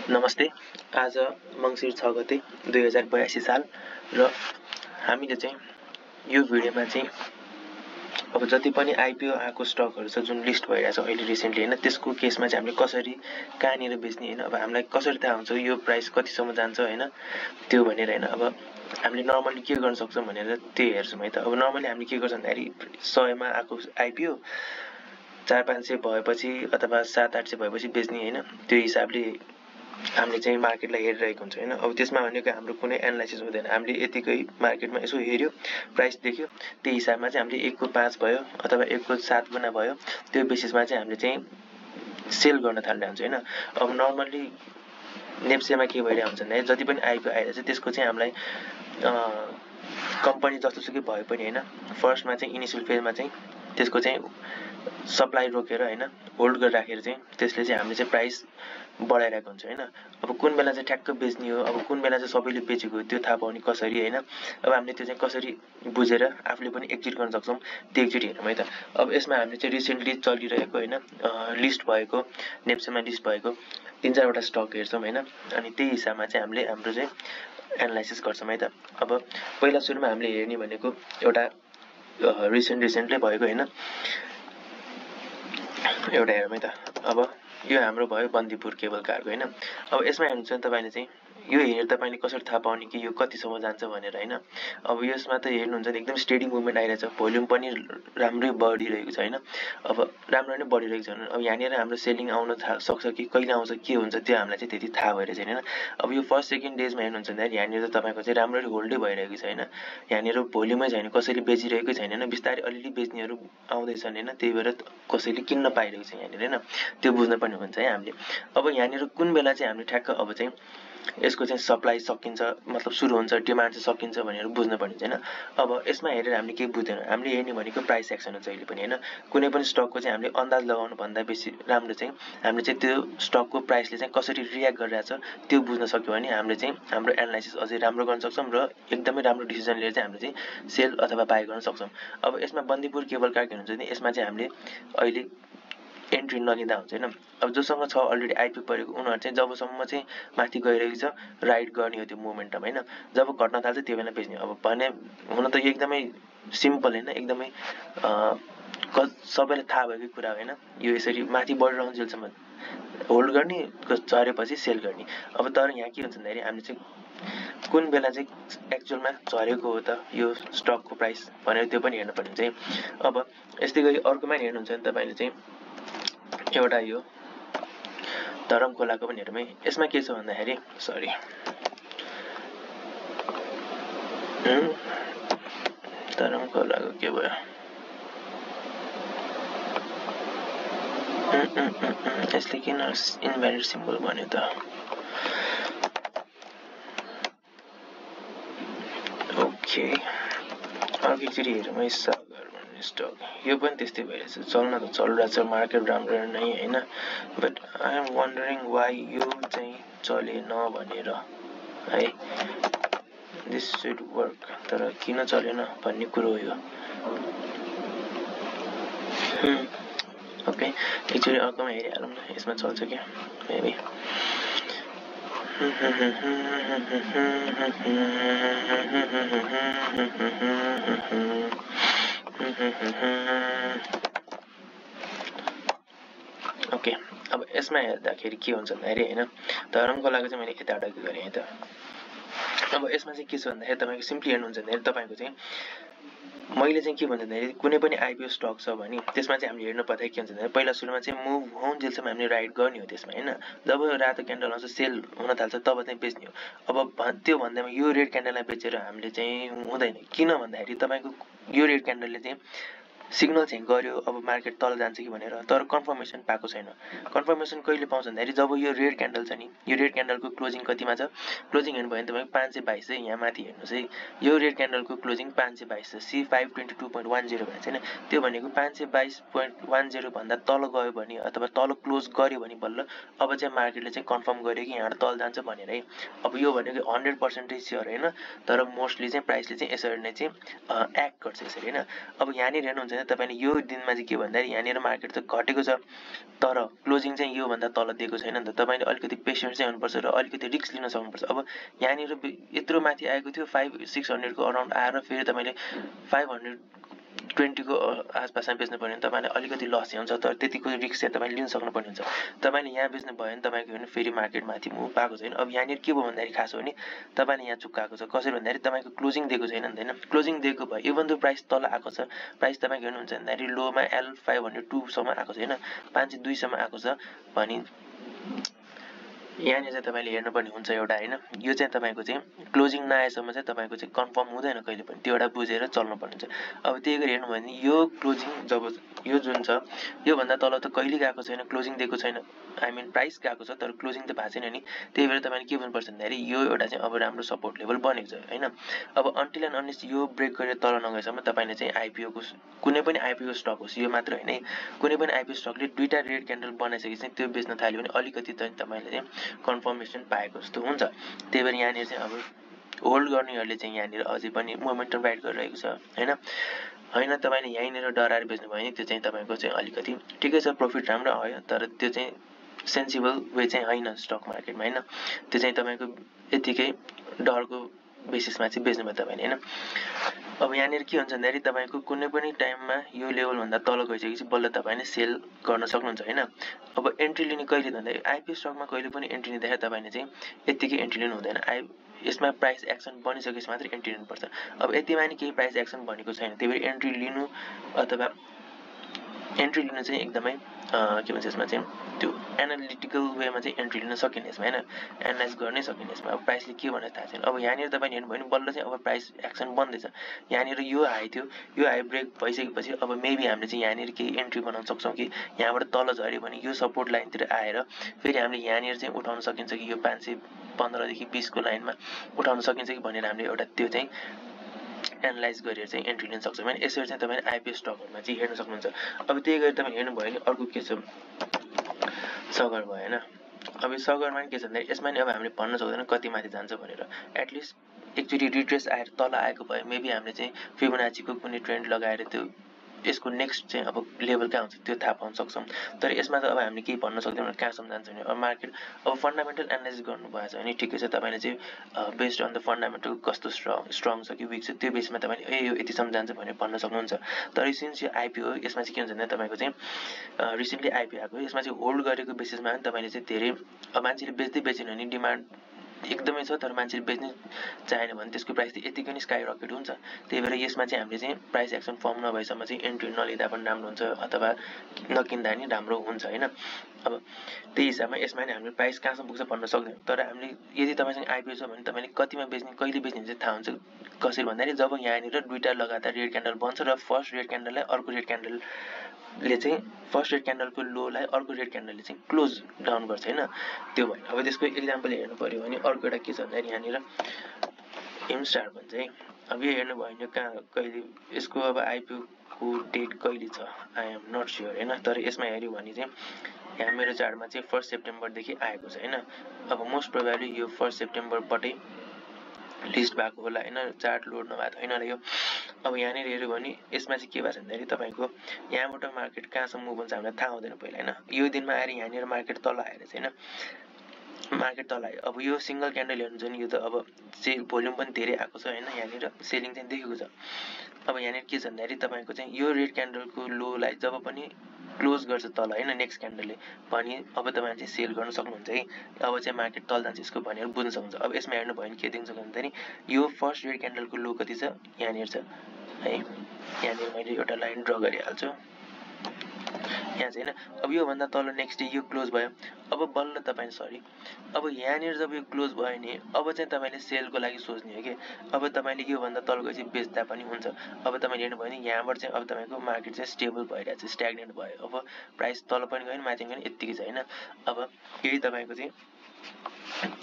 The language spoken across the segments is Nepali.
नमस्ते। आज मङ्सिर 6 गते 2082 साल र हामीले चाहिँ यो भिडियोमा चाहिँ अब जति पनि आइपिओ आएको स्टकहरू छ जुन लिस्ट भइरहेछ अहिले रिसेन्टली हैन त्यसको केसमा चाहिँ हामीले कसरी कहाँनिर बेच्ने हैन अब हामीलाई कसरी थाहा हुन्छ यो प्राइस कतिसम्म जान्छ हैन त्यो भनेर हैन अब हामीले नर्मली के गर्न सक्छौं भनेर त्यो हेर्छौं है त। अब नर्मली हामीले के गर्छौं भन्दाखेरि 100 मा आएको आइपिओ 400-500 भएपछि अथवा 700-800 भएपछि बेच्ने हैन त्यो हिसाबले हामीले चाहिँ मार्केटलाई हेरिरहेको हुन्छ हैन। अब त्यसमा भनेको हाम्रो कुनै एनालाइसिस हुँदैन। हामीले यतिकै मार्केटमा यसो हेर्यो, प्राइस देख्यो, त्यही हिसाबमा चाहिँ हामीले 1 को 5 भयो अथवा 1 को 7 गुना भयो त्यो बेसिसमा चाहिँ हामीले चाहिँ सेल गर्न थाल्ने हुन्छ हैन। अब नर्मली नेप्सेमा के भइरहेको हुन्छ भने जति पनि आइपिओ आइरहेछ त्यसको चाहिँ हामीलाई कम्पनी जस्तोसुकै भए पनि हैन फर्स्टमा चाहिँ इनिशियल फेजमा चाहिँ त्यसको चाहिँ सप्लाई रोकेर हैन होल्ड गरेर राखेर चाहिँ त्यसले चाहिँ हामीले चाहिँ प्राइस बढाइरहेको हुन्छ हैन। अब कुन बेला चाहिँ ठ्याक्क बेच्ने हो, अब कुन बेला चाहिँ सबैले बेचेको त्यो थाहा पाउने कसरी हैन। अब हामीले त्यो चाहिँ कसरी बुझेर आफूले पनि एक्जिट गर्न सक्छौं त्यो एकचोटि हेरौँ है त। अब यसमा हामीले चाहिँ रिसेन्टली चलिरहेको हैन लिस्ट भएको नेप्सेमा लिस्ट भएको 3-4 वटा स्टक हेर्छौं हैन अनि त्यही हिसाबमा चाहिँ हामीले हाम्रो चाहिँ एनालाइसिस गर्छौं है त। अब पहिला सुरुमा हामीले हेर्ने भनेको एउटा रिसेन्टली भएको हैन एउटा हेरौँ है त। अब यो हाम्रो भयो बन्दीपुर केबल कारको हैन। अब यसमा हेर्नुहुन्छ भने तपाईले चाहिँ यो हेरेर तपाईले कसरी थाहा पाउने कि यो कतिसम्म जान्छ भनेर हैन। अब यसमा त हेर्नुहुन्छ नि एकदम स्टेडी मुभमेन्ट आइरहेछ, भोल्युम पनि राम्रै बढिरहेको छ हैन। अब राम्रो नै बढिरहेको छ भने अब यहाँनिर हाम्रो सेलिङ आउन सक्छ कि कहिले आउँछ के हुन्छ त्यो हामीलाई चाहिँ त्यति थाहा भएर छैन हैन। अब यो फर्स्ट सेकेन्ड डेजमा हेर्नुहुन्छ भने यहाँनिर तपाईको चाहिँ राम्ररी होल्डै भइरहेको छ हैन। यहाँनिर भोल्युमै छैन, कसैले बेचिरहेकै छैन हैन, बिस्तारै अलिअलि बेच्नेहरू आउँदैछन् हैन, त्यही भएर कसैले किन्न पाइरहेको छ यहाँनिर हैन। त्यो बुझ्न पर्ने हुन्छ है हामीले। अब यहाँनिर कुन बेला चाहिँ हामीले ठ्याक्क अब चाहिँ यसको चाहिँ सप्लाई सकिन्छ मतलब सुरु हुन्छ, डिमान्ड चाहिँ सकिन्छ भनेर बुझ्न पर्ने हैन। अब यसमा हेरेर हामीले के बुझ्दैन, हामीले हेर्ने भनेको प्राइस एक्सन हो जहिले पनि हैन। कुनै पनि स्टकको चाहिँ हामीले अन्दाज लगाउनु भन्दा बेसी राम्रो चाहिँ हामीले चाहिँ त्यो स्टकको प्राइसले चाहिँ कसरी रियाक्ट गरिरहेछ त्यो बुझ्न सक्यो भने हामीले चाहिँ हाम्रो एनालाइसिस अझै राम्रो गर्न सक्छौं र एकदमै राम्रो डिसिजन लिएर चाहिँ हामीले चाहिँ सेल अथवा बाइ गर्न सक्छौं। अब यसमा बन्दीपुर केबल कार हेर्नुहुन्छ भने यसमा चाहिँ हामीले अहिले एन्ट्री नलिँदा हुन्छ हैन। अब जोसँग छ अलरेडी आइपी परेको उनीहरु चाहिँ जबसम्म चाहिँ माथि गइरहेको छ राइड गर्ने हो त्यो मोमेन्टम हैन। जब घट्न थाल्छ त्यो बेला बेच्ने। अब भने हुन त यो एकदमै सिम्पल हैन, एकदमै सबैलाई थाहा भएकै कुरा हो हैन। यो यसरी माथि बढिरहन्जेलसम्म होल्ड गर्ने, झरेपछि सेल गर्ने। अब तर यहाँ के हुन्छ भन्दाखेरि हामीले चाहिँ कुन बेला चाहिँ एक्चुअलमा झरेको हो त यो स्टकको प्राइस भनेर त्यो पनि हेर्न पर्ने हुन्छ है। अब यस्तै गरी अर्कोमा हेर्नुहुन्छ भने तपाईले चाहिँ एउटा यो धरम खोलाको पनि हेरौँ है। यसमा के छ भन्दाखेरि सरी धरम खोलाको के भयो यसले किन इनभ्यालिड सिम्बल भन्यो त। ओके अर्को एकचोटि हेरौँ है। सागर भन्ने स्टक यो पनि त्यस्तै भइरहेछ, चल्न त चलिरहेछ मार्केट राम्रो नै हैन। But I am wondering why यो चाहिँ चलेन भनेर है। दिस शुड वर्क तर किन चलेन भन्ने कुरो हो यो। ओके एकचोटि अर्कोमा हेरिहालौँ न यसमा चल्छ कि मेबी। ओके अब यसमा हेर्दाखेरि के हुन्छ भन्दाखेरि हैन धरम खोलाको चाहिँ मैले यताबाट गरेँ है त। अब यसमा चाहिँ के छ भन्दाखेरि तपाईको सिम्पली हेर्नुहुन्छ भने तपाईको चाहिँ मैले चाहिँ के भन्छ भन्दाखेरि कुनै पनि आइपिओ स्टक छ भने त्यसमा चाहिँ हामीले हेर्नु पर्दा के हुन्छ भन्दाखेरि पहिला सुरुमा चाहिँ मुभ होन्जेलसम्म हामीले राइड गर्ने हो त्यसमा हैन। जब रातो क्यान्डल आउँछ सेल हुन थाल्छ तब चाहिँ बेच्ने हो। अब त्यो भन्दैमा यो रेड क्यान्डललाई बेचेर हामीले चाहिँ हुँदैन। किन भन्दाखेरि तपाईको यो रेड क्यान्डलले चाहिँ सिग्नल चाहिँ गर्यो अब मार्केट तल जान्छ कि भनेर, तर कन्फर्मेसन पाएको छैन। कन्फर्मेसन कहिले पाउँछ भन्दाखेरि जब यो रेड क्यान्डल छ नि, यो रेड क्यान्डलको क्लोजिङ कतिमा छ, क्लोजिङ हेर्नु भयो भने तपाईको 522 है। यहाँ माथि हेर्नुस् है, यो रेड क्यान्डलको क्लोजिङ 522 छ, C522.10 भनेको छैन। त्यो भनेको 522.10 भन्दा तल गयो भने अथवा तल क्लोज गर्यो भने बल्ल अब चाहिँ मार्केटले चाहिँ कन्फर्म गर्यो कि यहाँ तल जान्छ भनेर है। अब यो भनेको 100% स्योर हैन, तर मोस्टली चाहिँ प्राइसले चाहिँ यसरी नै चाहिँ एक्ट गर्छ यसरी हैन। अब यहाँनिर हेर्नुहुन्छ भने तपाईले यो दिनमा चाहिँ के भन्दाखेरि यहाँनिर मार्केट चाहिँ घटेको छ तर क्लोजिङ चाहिँ योभन्दा तल दिएको छैन नि त। तपाईले अलिकति पेशेन्स चाहिँ हुनुपर्छ र अलिकति रिस्क लिन सक्नुपर्छ। अब यहाँनिर यत्रो माथि आएको थियो 500-600 को अराउन्ड आएर फेरि तपाईले 520 को आसपासमा बेच्नु पर्यो भने तपाईले अलिकति लस हुन्छ तर त्यतिको रिस्क चाहिँ तपाईले लिन सक्नुपर्ने हुन्छ। तपाईले यहाँ बेच्नु भयो भने तपाईको हेर्नु फेरि मार्केट माथि मुभ पाएको छैन। अब यहाँनिर के भयो भन्दाखेरि खास हो भने तपाईले यहाँ चुक्काएको छ। कसरी भन्दाखेरि तपाईको क्लोजिङ दिएको छैन नि त हैन। क्लोजिङ दिएको भए इभन दो प्राइस तल आएको छ, प्राइस तपाईको हेर्नुहुन्छ भन्दाखेरि लोमा L502 सम्म आएको छ हैन, 502 सम्म आएको छ भने यहाँनिर चाहिँ तपाईले हेर्नुपर्ने हुन्छ एउटा हैन। यो चाहिँ तपाईको चाहिँ क्लोजिङ नआएसम्म चाहिँ तपाईको चाहिँ कन्फर्म हुँदैन कहिले पनि, त्यो एउटा बुझेर चल्नुपर्ने हुन्छ। अब त्यही गरी हेर्नु भयो भने यो क्लोजिङ जब यो जुन छ यो भन्दा तल त कहिले गएको छैन, क्लोजिङ दिएको छैन, आई मिन प्राइस गएको छ तर क्लोजिङ त भएको छैन नि। त्यही भएर तपाईले के भन्नुपर्छ भन्दाखेरि यो एउटा चाहिँ अब राम्रो सपोर्ट लेभल बनेको छ हैन। अब अन्टिल एन्ड अनलेस यो ब्रेक गरेर तल नगएसम्म तपाईले चाहिँ आइपिओ को कुनै पनि आइपिओ स्टक होस्, यो मात्र हैन, कुनै पनि आइपिओ स्टकले दुईटा रेड क्यान्डल बनाइसकेपछि चाहिँ त्यो बेच्न थाल्यो भने अलिकति चाहिँ तपाईले चाहिँ कन्फर्मेसन पाएको जस्तो हुन्छ। त्यही भएर यहाँनिर चाहिँ अब होल्ड गर्नेहरूले चाहिँ यहाँनिर अझै पनि मोमेन्टम राइड गरिरहेको छ हैन। तपाईले यहीँनिर डराएर बेच्नु भयो भने त्यो चाहिँ तपाईको चाहिँ अलिकति ठिकै छ, प्रफिट राम्रो आयो तर त्यो चाहिँ सेन्सिबल वे चाहिँ हैन स्टक मार्केटमा हैन। त्यो चाहिँ तपाईको यतिकै डरको बेसिसमा चाहिँ बेच्नु भयो तपाईले हैन। अब यहाँनिर के हुन्छ भन्दाखेरि तपाईको कुनै पनि टाइममा यो लेभल भन्दा तल गइसकेपछि बल्ल तपाईले सेल गर्न सक्नुहुन्छ हैन। अब एन्ट्री लिने कहिले भन्दाखेरि आइपिओ स्टकमा कहिले पनि एन्ट्री लिँदाखेरि तपाईले चाहिँ यतिकै एन्ट्री लिनु हुँदैन। यसमा प्राइस एक्सन बनिसकेपछि मात्र एन्ट्री लिनुपर्छ। अब यतिमा नि केही प्राइस एक्सन बनेको छैन, त्यही भएर एन्ट्री लिनु अथवा एन्ट्री लिनु चाहिँ एकदमै के भन्छ यसमा चाहिँ त्यो एनालिटिकल वेमा चाहिँ एन्ट्री लिन सकिने यसमा हैन, एनालाइज गर्नै सकिने यसमा। अब प्राइसले के भनेर थाहा छैन। अब यहाँनिर तपाईले हेर्नु भयो भने बल्ल चाहिँ अब प्राइस एक्सन बन्दैछ। यहाँनिर यो हाई थियो, यो हाई ब्रेक भइसकेपछि अब मेबी हामीले चाहिँ यहाँनिर केही एन्ट्री बनाउन सक्छौँ कि यहाँबाट तल झऱ्यो भने यो सपोर्ट लाइनतिर आएर फेरि हामीले यहाँनिर चाहिँ उठाउन सकिन्छ कि यो 515 देखि 20 को लाइनमा उठाउन सकिन्छ कि भनेर हामीले एउटा त्यो चाहिँ एनालाइज गरेर चाहिँ एन्ट्री लिन सक्छौँ हैन। यसरी चाहिँ तपाईले आइपिओ स्टकहरुमा चाहिँ हेर्न सक्नुहुन्छ। अब त्यही गरी तपाईले हेर्नु भयो भने अर्को के छ सगर भयो हैन। अब यो सगरमा नि के छ भन्दाखेरि यसमा नि अब हामीले भन्न सक्दैन कति माथि जान्छ भनेर। एटलिस्ट एकचोटि रिट्रेस आएर तल आएको भए मेबी हामीले चाहिँ फिबोनाचीको कुनै ट्रेन्ड लगाएर त्यो यसको नेक्स्ट चाहिँ अब लेभल कहाँ हुन्छ त्यो थाहा पाउन सक्छौँ। तर यसमा त अब हामीले केही भन्न सक्दैनौँ कहाँसम्म जान्छ भने। अब मार्केट अब फन्डामेन्टल एनालाइसिस गर्नुभएको छ भने ठिकै छ, तपाईँले चाहिँ बेस्ड अन द फन्डामेन्टल कस्तो स्ट्रङ छ कि विक छ त्यो बेसमा तपाईँले यो यतिसम्म जान्छ भनेर भन्न सक्नुहुन्छ। तर सिन्स यो आइपिओ यसमा चाहिँ के हुन्छ भने तपाईँको चाहिँ रिसेन्टली आइपिओ आएको, यसमा चाहिँ होल्ड गरेको बेसिसमा पनि तपाईँले चाहिँ धेरै मान्छेले बेच्दै बेचेन भने डिमान्ड एकदमै छ तर मान्छेले बेच्नै चाहेन भने त्यसको प्राइस चाहिँ यतिकै नै स्काई रकेट हुन्छ। त्यही भएर यसमा चाहिँ हामीले चाहिँ प्राइस एक्सन फर्म नभएसम्म चाहिँ एन्ट्री नलिँदा पनि राम्रो हुन्छ अथवा नकिन्दा नि राम्रो हुन्छ हैन। अब त्यही हिसाबमा यसमा नि हामीले प्राइस कहाँसम्म पुग्छ भन्न सक्दैनौँ। तर हामीले यदि तपाईसँग आइपिओ छ भने तपाईँले कतिमा बेच्ने कहिले बेच्ने चाहिँ थाहा हुन्छ। कसरी भन्दाखेरि जब यहाँनिर दुईटा लगातार रेड क्यान्डल बन्छ र फर्स्ट रेड क्यान्डललाई अर्को रेड क्यान्डलले चाहिँ फर्स्ट रेड क्यान्डलको लोलाई अर्को रेड क्यान्डलले चाहिँ क्लोज डाउन गर्छ हैन। त्यो भयो। अब त्यसको एक्जाम्पल हेर्नु पर्यो भने अर्को एउटा के छ भन्दाखेरि यहाँनिर एमस्टार भन्छ है। अब यो हेर्नु भयो भने कहाँ कहिले यसको अब आइपिओ को डेट कहिले छ आई एम नट स्योर हैन। तर यसमा हेर्यो भने चाहिँ यहाँ मेरो चार्टमा चाहिँ 1 सेप्टेम्बरदेखि आएको छ हैन। अब मोस्ट प्रोबेबली यो 1 सेप्टेम्बरबाटै लिस्ट भएको होला हैन, चार्ट लोड नभएको होइन र यो। अब यहाँनिर हेर्यो भने यसमा चाहिँ के भएको छ भन्दाखेरि तपाईँको यहाँबाट मार्केट कहाँसम्म मुभ हुन्छ हामीलाई थाहा हुँदैन पहिला हैन। यो दिनमा आएर यहाँनिर मार्केट तल आएर चाहिँ हैन मार्केट तल आयो। अब यो सिंगल क्यान्डल हेर्नुहुन्छ नि यो त अब सेल भोल्युम पनि धेरै आएको छ हैन, यहाँनिर सेलिङ चाहिँ देखेको छ। अब यहाँनिर के छ भन्दाखेरि तपाईँको चाहिँ यो रेड क्यान्डलको लोलाई जब पनि क्लोज गर्छ तल हैन नेक्स्ट क्यान्डलले भने अब तपाईले चाहिँ सेल गर्न सक्नुहुन्छ है। अब चाहिँ मार्केट तल जान्छ यसको भनेर बुझ्न सक्नुहुन्छ। अब यसमा हेर्नु भयो भने के देख्न सक्नुहुन्छ भने यो फर्स्ट रेड क्यान्डलको लो कति छ यहाँनिर छ है। यहाँनिर मैले एउटा लाइन ड्रा गरिहाल्छु यहाँ चाहिँ हैन। अब यो भन्दा तल नेक्स्ट डे यो क्लोज भयो। अब बल्ल तपाईले अब यहाँनिर जब यो क्लोज भयो नि अब चाहिँ तपाईले सेलको लागि सोच्ने हो कि अब तपाईले यो भन्दा तल गएपछि बेच्दा पनि हुन्छ। अब तपाईले हेर्नु भयो नि यहाँबाट चाहिँ अब तपाईको मार्केट चाहिँ स्टेबल भइरहेछ, स्ट्याग्नेन्ट भयो। अब प्राइस तल पनि गयो नि माथि पनि यतिकै छ हैन। अब यही तपाईको चाहिँ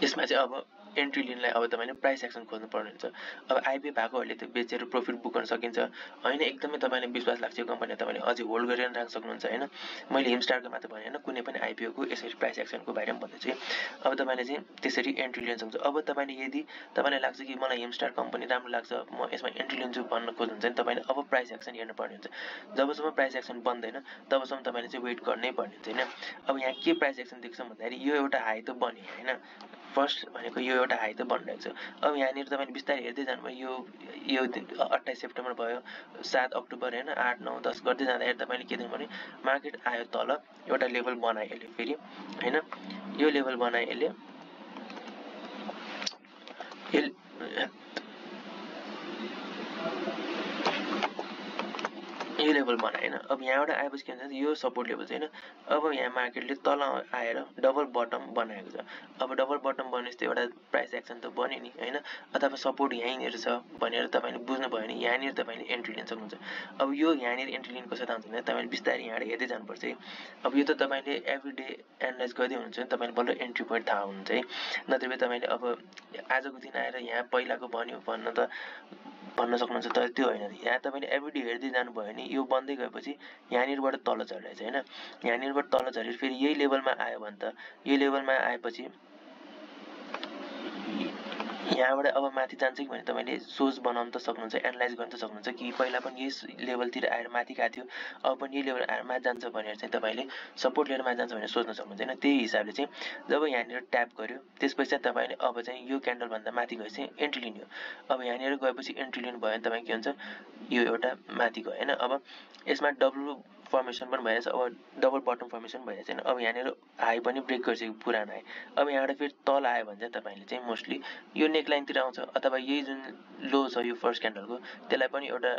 यसमा चाहिँ अब एन्ट्री लिनलाई अब तपाईँले प्राइस एक्सन खोज्नु पर्ने हुन्छ। अब आइपिओ भएकोहरूले त्यो बेचेर प्रफिट बुक गर्न सकिन्छ होइन, एकदमै तपाईँलाई विश्वास लाग्छ यो कम्पनी तपाईँले अझै होल्ड गरेर राख्न सक्नुहुन्छ होइन। मैले हिमस्टारको मात्र भने होइन, कुनै पनि आइपिओको यसरी प्राइस एक्सनको बारेमा भन्दैछु। अब तपाईँले चाहिँ त्यसरी एन्ट्री लिन सक्नुहुन्छ। अब तपाईँले यदि तपाईँलाई लाग्छ कि मलाई हिमस्टार कम्पनी राम्रो लाग्छ, म यसमा एन्ट्री लिन्छु भन्न खोज्नुहुन्छ भने तपाईँले अब प्राइस एक्सन हेर्नु पर्ने हुन्छ। जबसम्म प्राइस एक्सन बन्दैन तबसम्म तपाईँले चाहिँ वेट गर्नै पर्ने हुन्छ होइन। अब यहाँ के प्राइस एक्सन देख्छ भन्दाखेरि यो एउटा हाई त बन्यो होइन, फर्स्ट भनेको यो एउटा हाई त बनिरहेको छ। अब यहाँनिर तपाईँले बिस्तारै हेर्दै जानुभयो, यो 28 सेप्टेम्बर भयो, 7 अक्टोबर होइन, 8, 9, 10 गर्दै जाँदाखेरि तपाईँले के देख्नु भने मार्केट आयो तल, एउटा लेभल बनायो यसले फेरि होइन, यो लेभल बनायो यो लेभल बनायो होइन। अब यहाँबाट आएपछि के हुन्छ यो सपोर्ट लेभल चाहिँ होइन, अब यहाँ मार्केटले तल आएर डबल बटम बनाएको छ। अब डबल बटम बनेपछि त एउटा प्राइस एक्सन त बन्यो नि होइन, अथवा सपोर्ट यहीँनिर छ भनेर तपाईँले बुझ्नुभयो भने यहाँनिर तपाईँले एन्ट्री लिन सक्नुहुन्छ। अब यो यहाँनिर एन्ट्री लिन कसरी थाहा हुन्छ भने तपाईँले बिस्तारै यहाँबाट हेर्दै जानुपर्छ है। अब यो त तपाईँले एभ्री डे एनालाइज गर्दै हुनुहुन्छ भने तपाईँले बल्ल एन्ट्री पोइन्ट थाहा हुनुहुन्छ है, नत्र तपाईँले अब आजको दिन आएर यहाँ पहिलाको भन्यो भन्न सक्नुहुन्छ, तर त्यो होइन। यहाँ तपाईँले एभ्री डे हेर्दै जानुभयो भने यो बन्दै गएपछि यहाँनिरबाट तल झरिरहेछ होइन, यहाँनिरबाट तल झरेर फेरि यही लेभलमा आयो भने त यो लेभलमा आएपछि यहाँबाट अब माथि जान्छ कि भने तपाईँले सोच बनाउन त सक्नुहुन्छ, एनालाइज गर्न त सक्नुहुन्छ कि पहिला पनि यस लेभलतिर आएर माथि गएको थियो, अब पनि यही लेभल आएर माथि जान्छ भनेर चाहिँ तपाईँले सपोर्ट लिएर माथि जान्छ भनेर सोच्न सक्नुहुन्छ होइन। त्यही हिसाबले चाहिँ जब यहाँनिर ट्याप गर्यो त्यसपछि चाहिँ तपाईँले अब चाहिँ यो क्यान्डलभन्दा माथि गएपछि चाहिँ एन्ट्री लिनु। अब यहाँनिर गएपछि एन्ट्री लिनु भयो भने तपाईँ के हुन्छ यो एउटा माथि गयो होइन। अब यसमा डब्लु फर्मेसन पनि भइरहेछ, अब डबल बटम फर्मेसन भइरहेछ होइन। अब यहाँनिर हाई पनि ब्रेक गरिसक्यो पुरानो हाई, अब यहाँबाट फेरि तल आयो भने चाहिँ तपाईँले चाहिँ मोस्टली यो नेकलाइनतिर आउँछ, अथवा यही जुन लो छ यो फर्स्ट क्यान्डलको त्यसलाई पनि एउटा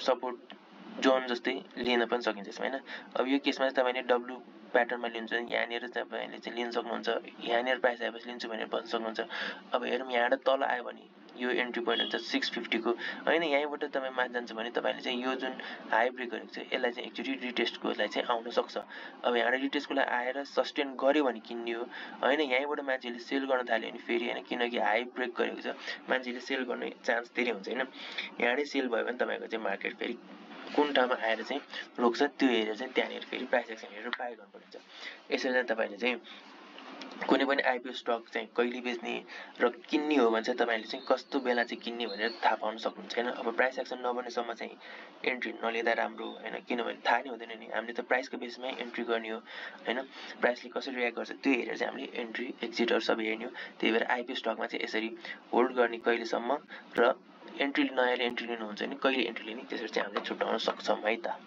सपोर्ट जोन जस्तै लिन पनि सकिन्छ यसमा होइन। अब यो केसमा चाहिँ तपाईँले डब्लु प्याटर्नमा लिन्छ, यहाँनिर तपाईँले चाहिँ लिन सक्नुहुन्छ, यहाँनिर प्राइस आएपछि लिन्छु भनेर भन्न सक्नुहुन्छ। अब हेरौँ यहाँबाट तल आयो भने यो एन्ट्री पोइन्ट हुन्छ 650 को होइन, यहीँबाट तपाईँ माथि जान्छ भने तपाईँले चाहिँ यो जुन हाई ब्रेक गरेको छ यसलाई चाहिँ एकचोटि रिटेस्टको लागि चाहिँ आउन सक्छ। अब यहाँबाट रिटेस्टको लागि आएर सस्टेन गर्यो भने किन्ने हो होइन, यहीँबाट मान्छेले सेल गर्न थाल्यो भने फेरि होइन, किनकि हाई ब्रेक गरेको छ मान्छेले सेल गर्ने चान्स धेरै हुन्छ होइन। यहाँबाट सेल भयो भने तपाईँको चाहिँ मार्केट फेरि कुन ठाउँमा आएर चाहिँ रोक्छ त्यो हेरेर चाहिँ त्यहाँनिर फेरि प्राइस एक्सन हेरेर बाई गर्नुपर्छ। यसरी चाहिँ तपाईँले चाहिँ कुनै पनि आइपिओ स्टक चाहिँ कहिले बेच्ने र किन्ने हो भने चाहिँ तपाईँले चाहिँ कस्तो बेला चाहिँ किन्ने भनेर थाहा पाउन सक्नुहुन्छ होइन। अब प्राइस एक्सन नबनेसम्म चाहिँ एन्ट्री नलिँदा राम्रो होइन, किनभने थाहा नै हुँदैन नि, हामीले त प्राइसको बेसमै एन्ट्री गर्ने हो होइन। प्राइसले कसरी रियाक्ट गर्छ त्यो हेरेर चाहिँ हामीले एन्ट्री एक्जिटहरू सबै हेर्ने हो। त्यही भएर आइपिओ स्टकमा चाहिँ यसरी होल्ड गर्ने कहिलेसम्म र एन्ट्री नयाँले एन्ट्री लिनुहुन्छ भने कहिले एन्ट्री लिने त्यसरी चाहिँ हामीले छुट्याउन सक्छौँ है त।